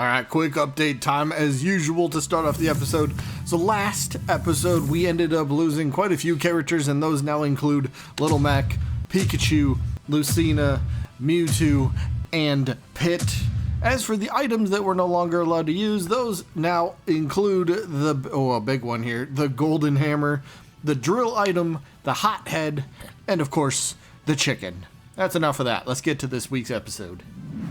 Alright, quick update time as usual to start off the episode. So last episode we ended up losing quite a few characters, and those now include Little Mac, Pikachu, Lucina, Mewtwo, and Pit. As for the items that we're no longer allowed to use, those now include a big one here, the Golden Hammer, the Drill item, the Hot Head, and of course, the Chicken. That's enough of that. Let's get to this week's episode.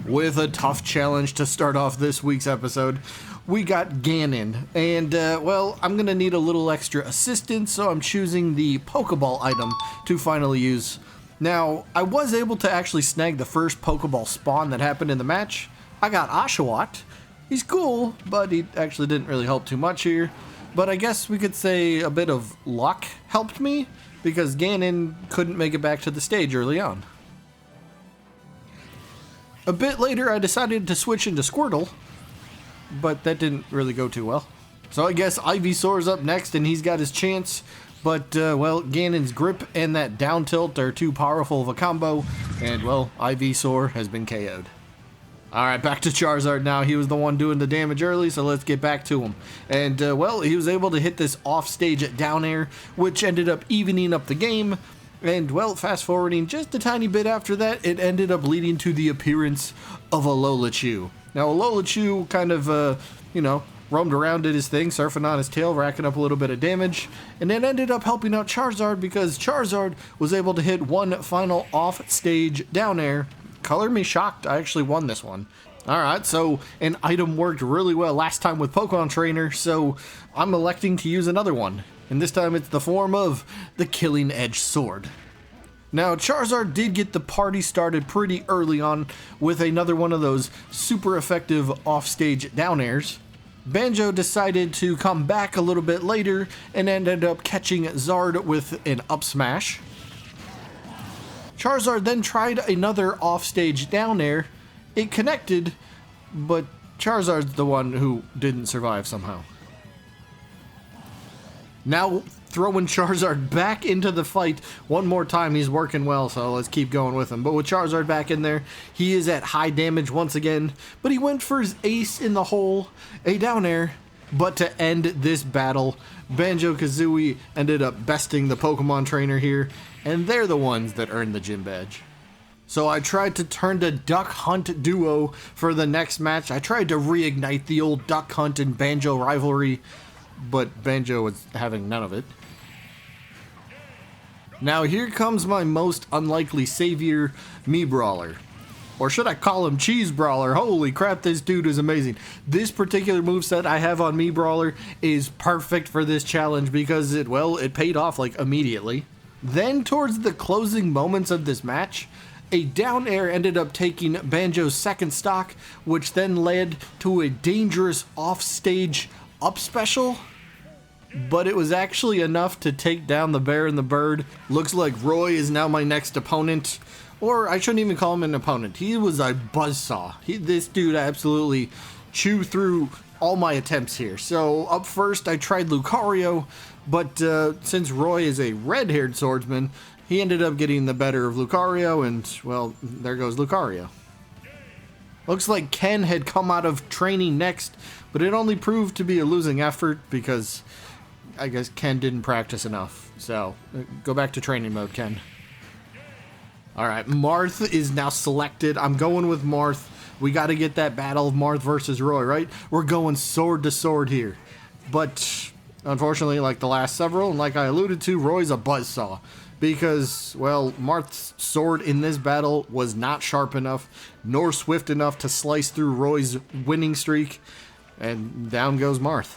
With a tough challenge to start off this week's episode, we got Ganon, and I'm gonna need a little extra assistance, so I'm choosing the Pokeball item to finally use. Now, I was able to actually snag the first Pokeball spawn that happened in the match. I got Oshawott. He's cool, but he actually didn't really help too much here. But I guess we could say a bit of luck helped me, because Ganon couldn't make it back to the stage early on. A bit later, I decided to switch into Squirtle, but that didn't really go too well. So I guess Ivysaur's up next, and he's got his chance. But, Ganon's grip and that down tilt are too powerful of a combo, and, Ivysaur has been KO'd. Alright, back to Charizard now. He was the one doing the damage early, so let's get back to him. And, he was able to hit this off-stage down air, which ended up evening up the game. And, fast forwarding just a tiny bit after that, it ended up leading to the appearance of Alola. Now, Alola kind of, roamed around, did his thing, surfing on his tail, racking up a little bit of damage, and then ended up helping out Charizard because Charizard was able to hit one final off-stage down air. Color me shocked, I actually won this one. Alright, so an item worked really well last time with Pokemon Trainer, so I'm electing to use another one. And this time it's the form of the Killing Edge Sword. Now, Charizard did get the party started pretty early on with another one of those super effective off-stage down airs. Banjo decided to come back a little bit later and ended up catching Zard with an up smash. Charizard then tried another off-stage down air. It connected, but Charizard's the one who didn't survive somehow. Now, throwing Charizard back into the fight one more time. He's working well, so let's keep going with him. But with Charizard back in there, he is at high damage once again. But he went for his ace in the hole, a down air. But to end this battle, Banjo Kazooie ended up besting the Pokemon Trainer here, and they're the ones that earned the gym badge. So I tried to turn to Duck Hunt duo for the next match. I tried to reignite the old Duck Hunt and Banjo rivalry, but Banjo was having none of it. Now here comes my most unlikely savior, Mii Brawler. Or should I call him Cheese Brawler? Holy crap, this dude is amazing. This particular moveset I have on Mii Brawler is perfect for this challenge because it paid off like immediately. Then towards the closing moments of this match, a down air ended up taking Banjo's second stock, which then led to a dangerous off-stage up special, but it was actually enough to take down the bear and the bird. Looks like Roy is now my next opponent, or I shouldn't even call him an opponent. He was a buzzsaw. This dude absolutely chewed through all my attempts here. So up first I tried Lucario, but since Roy is a red-haired swordsman, he ended up getting the better of Lucario, and there goes Lucario. Looks like Ken had come out of training next, but it only proved to be a losing effort because I guess Ken didn't practice enough. So, go back to training mode, Ken. Alright, Marth is now selected. I'm going with Marth. We got to get that battle of Marth versus Roy, right? We're going sword to sword here. But, unfortunately, like the last several, and like I alluded to, Roy's a buzzsaw. Because, Marth's sword in this battle was not sharp enough, nor swift enough to slice through Roy's winning streak, and down goes Marth.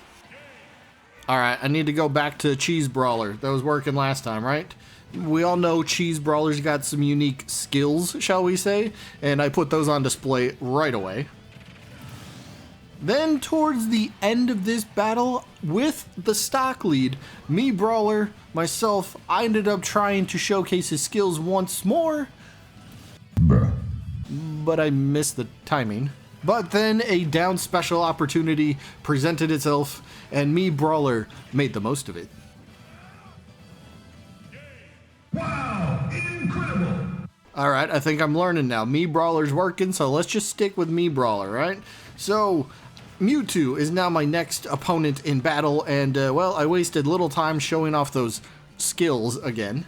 Alright, I need to go back to Cheese Brawler. That was working last time, right? We all know Cheese Brawler's got some unique skills, shall we say, and I put those on display right away. Then, towards the end of this battle, with the stock lead, Mii Brawler, myself, I ended up trying to showcase his skills once more, but I missed the timing. But then a down special opportunity presented itself, and Mii Brawler made the most of it. Wow, incredible! Alright, I think I'm learning now. Mii Brawler's working, so let's just stick with Mii Brawler, right? So Mewtwo is now my next opponent in battle, and well, I wasted little time showing off those skills again.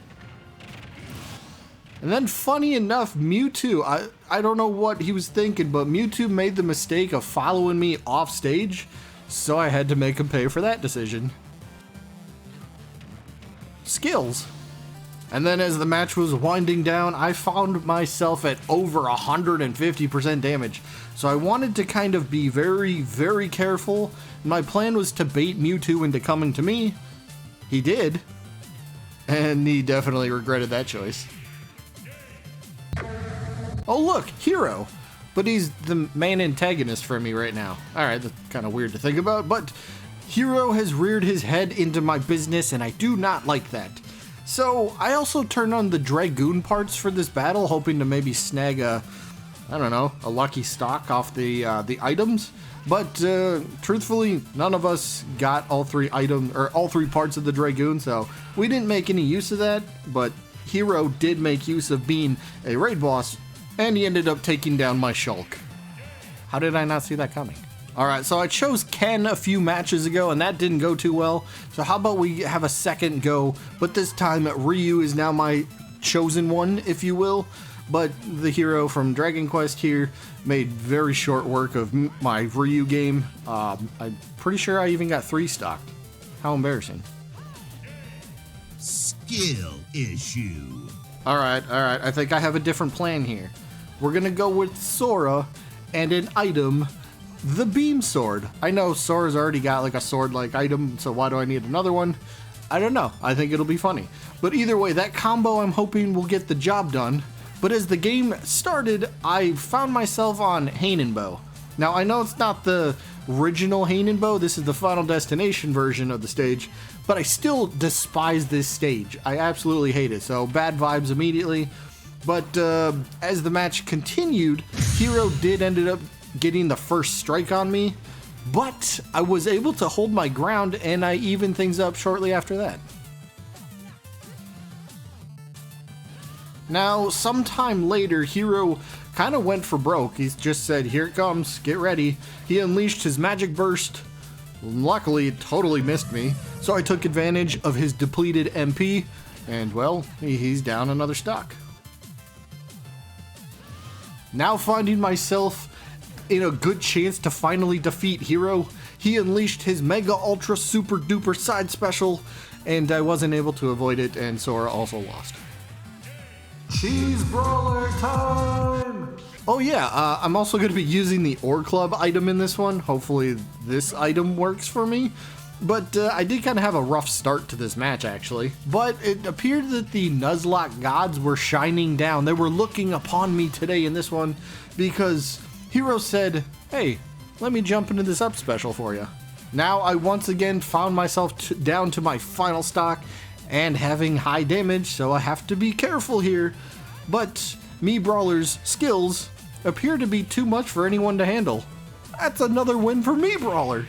And then funny enough, Mewtwo, I don't know what he was thinking, but Mewtwo made the mistake of following me off stage, so I had to make him pay for that decision. Skills. And then as the match was winding down, I found myself at over 150% damage. So I wanted to kind of be very, very careful. My plan was to bait Mewtwo into coming to me. He did. And he definitely regretted that choice. Oh look, Hero. But he's the main antagonist for me right now. Alright, that's kind of weird to think about, but Hero has reared his head into my business and I do not like that. So I also turned on the Dragoon parts for this battle, hoping to maybe snag a, I don't know, a lucky stock off the items. But truthfully, none of us got all three parts of the Dragoon, so we didn't make any use of that. But Hero did make use of being a raid boss, and he ended up taking down my Shulk. How did I not see that coming? Alright, so I chose Ken a few matches ago, and that didn't go too well. So how about we have a second go, but this time Ryu is now my chosen one, if you will. But the hero from Dragon Quest here made very short work of my Ryu game. I'm pretty sure I even got 3 stocked. How embarrassing. Skill issue. Alright, I think I have a different plan here. We're gonna go with Sora and an item, the Beam Sword. I know Sora's already got like a sword-like item, so why do I need another one? I don't know. I think it'll be funny. But either way, that combo I'm hoping will get the job done. But as the game started, I found myself on Hainenbow. Now, I know it's not the original Hainenbow. This is the Final Destination version of the stage. But I still despise this stage. I absolutely hate it. So bad vibes immediately. But as the match continued, Hero did end up getting the first strike on me, but I was able to hold my ground and I evened things up shortly after that. Now, sometime later, Hero kind of went for broke. He just said, here it comes, get ready. He unleashed his magic burst. Luckily, it totally missed me, so I took advantage of his depleted MP, and well, he's down another stock. Now finding myself in a good chance to finally defeat Hero, he unleashed his Mega Ultra Super Duper side special, and I wasn't able to avoid it, and Sora also lost. Cheese Brawler time! Oh yeah, I'm also going to be using the Ore Club item in this one. Hopefully this item works for me. But I did kind of have a rough start to this match, actually. But it appeared that the Nuzlocke gods were shining down. They were looking upon me today in this one because Hero said, hey, let me jump into this up special for you. Now I once again found myself down to my final stock and having high damage, so I have to be careful here. But Mii Brawler's skills appear to be too much for anyone to handle. That's another win for Mii Brawler.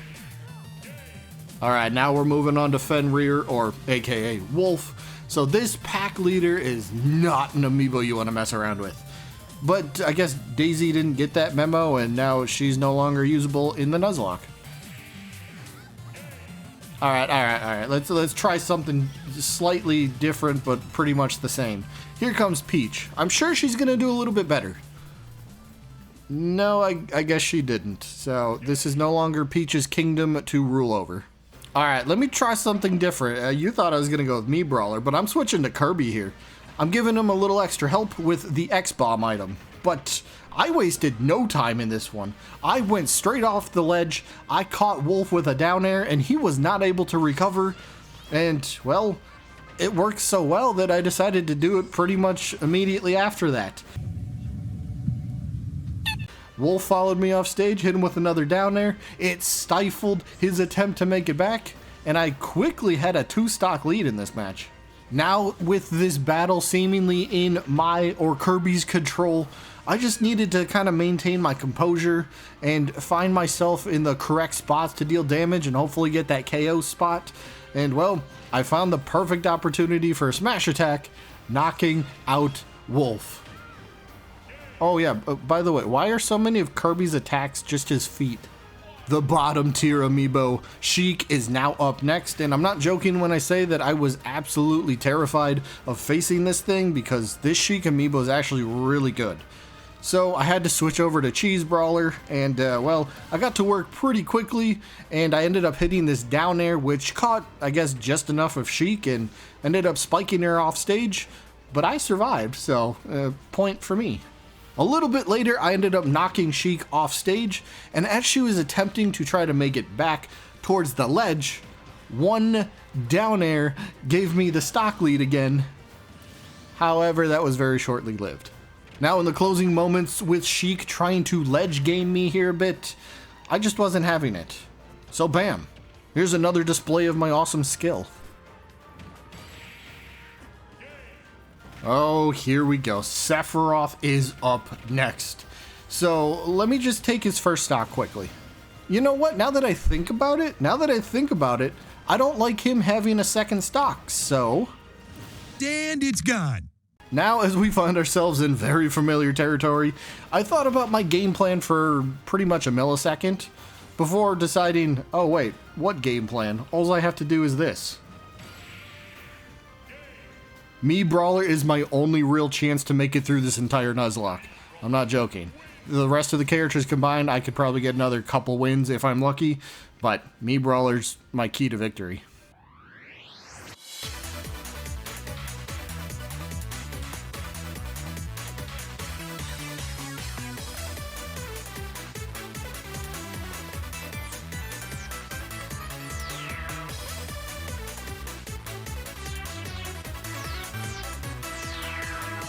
Alright, now we're moving on to Fenrir, or aka Wolf. So this pack leader is not an amiibo you want to mess around with. But I guess Daisy didn't get that memo, and now she's no longer usable in the Nuzlocke. Alright, let's try something slightly different, but pretty much the same. Here comes Peach. I'm sure she's gonna do a little bit better. No, I guess she didn't. So this is no longer Peach's kingdom to rule over. Alright, let me try something different. You thought I was gonna go with Mii Brawler, but I'm switching to Kirby here. I'm giving him a little extra help with the X-Bomb item, but I wasted no time in this one. I went straight off the ledge, I caught Wolf with a down air, and he was not able to recover, and, well, it worked so well that I decided to do it pretty much immediately after that. Wolf followed me off stage, hit him with another down air, it stifled his attempt to make it back, and I quickly had a 2-stock lead in this match. Now, with this battle seemingly in my or Kirby's control, I just needed to kind of maintain my composure and find myself in the correct spots to deal damage and hopefully get that KO spot. And well, I found the perfect opportunity for a smash attack, knocking out Wolf. Oh yeah, by the way, why are so many of Kirby's attacks just his feet? The bottom tier amiibo, Sheik, is now up next, and I'm not joking when I say that I was absolutely terrified of facing this thing because this Sheik amiibo is actually really good. So I had to switch over to Cheese Brawler, and well, I got to work pretty quickly, and I ended up hitting this down air, which caught, I guess, just enough of Sheik, and ended up spiking her off stage, but I survived, so point for me. A little bit later, I ended up knocking Sheik off stage, and as she was attempting to try to make it back towards the ledge, one down air gave me the stock lead again. However, that was very shortly lived. Now in the closing moments with Sheik trying to ledge game me here a bit, I just wasn't having it. So bam, here's another display of my awesome skill. Oh, here we go. Sephiroth is up next. So let me just take his first stock quickly. You know what? Now that I think about it, I don't like him having a second stock, so... And it's gone. Now, as we find ourselves in very familiar territory, I thought about my game plan for pretty much a millisecond before deciding, oh wait, what game plan? All I have to do is this. Mii Brawler is my only real chance to make it through this entire Nuzlocke. I'm not joking. The rest of the characters combined, I could probably get another couple wins if I'm lucky, but Mii Brawler's my key to victory.